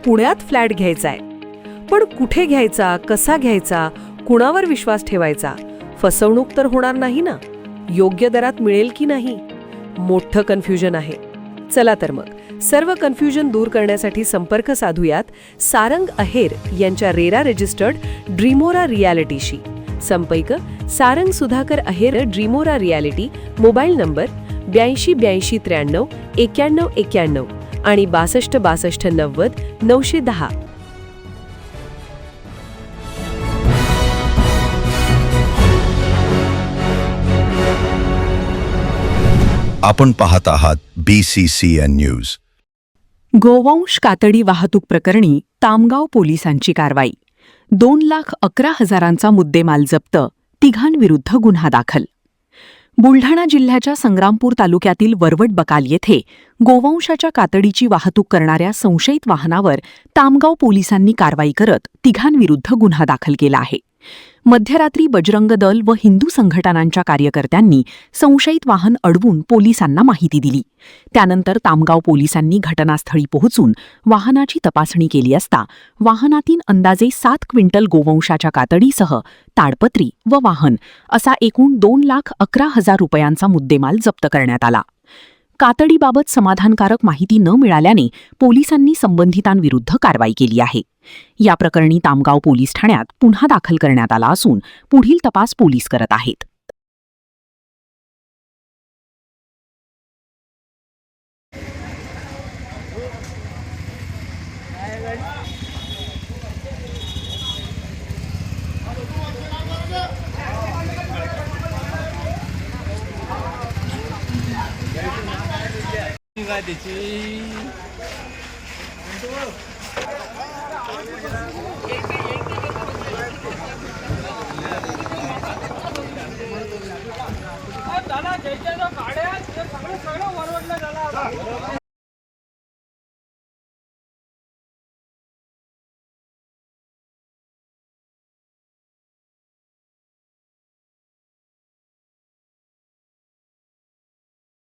पुण्यात फ्लॅट घ्यायचा आहे. पण कुठे घ्यायचा, कसा घ्यायचा, कुणावर विश्वास ठेवायचा? फसवणूक तर होणार नाही ना? योग्य दरात मिळेल की नाही? मोठं कन्फ्युजन आहे. चला तर मग सर्व कन्फ्युजन दूर करण्यासाठी संपर्क साधूयात सारंग अहेर यांच्या रेरा रजिस्टर्ड ड्रीमोरा रियालिटीशी. संपर्क सारंग सुधाकर अहेर, ड्रीमोरा रियालिटी. मोबाईल नंबर 82 82 93 91 91 आणि 62 62 90 910. आपण पाहत आहात BCCN न्यूज. गोवंश कातडी वाहतूक प्रकरणी तामगाव पोलिसांची कारवाई. 2,11,000चा मुद्देमाल जप्त, तिघांविरुद्ध गुन्हा दाखल. बुलढाणा जिल्ह्याच्या संग्रामपूर तालुक्यातील वरवट बकाल येथे गोवंशाच्या कातडीची वाहतूक करणाऱ्या संशयित वाहनावर तामगाव पोलिसांनी कारवाई करत तिघांविरुद्ध गुन्हा दाखल केला आहे. मध्यरात्री बजरंग दल व हिंदू संघटनांच्या कार्यकर्त्यांनी संशयित वाहन अडवून पोलिसांना माहिती दिली. त्यानंतर तामगाव पोलिसांनी घटनास्थळी पोहोचून वाहनाची तपासणी केली असता वाहनातील अंदाजे 7 क्विंटल गोवंशाच्या कातडीसह ताडपत्री व वाहन असा एकूण 2,11,000 रुपयांचा मुद्देमाल जप्त करण्यात आला. कातडीबाबत समाधानकारक माहिती न मिळाल्याने पोलिसांनी संबंधितांविरुद्ध कारवाई केली आहे. या प्रकरणी तामगाव पोलीस ठाण्यात गुन्हा दाखल करण्यात आला असून पुढील तपास पोलीस करत आहेत. त्याची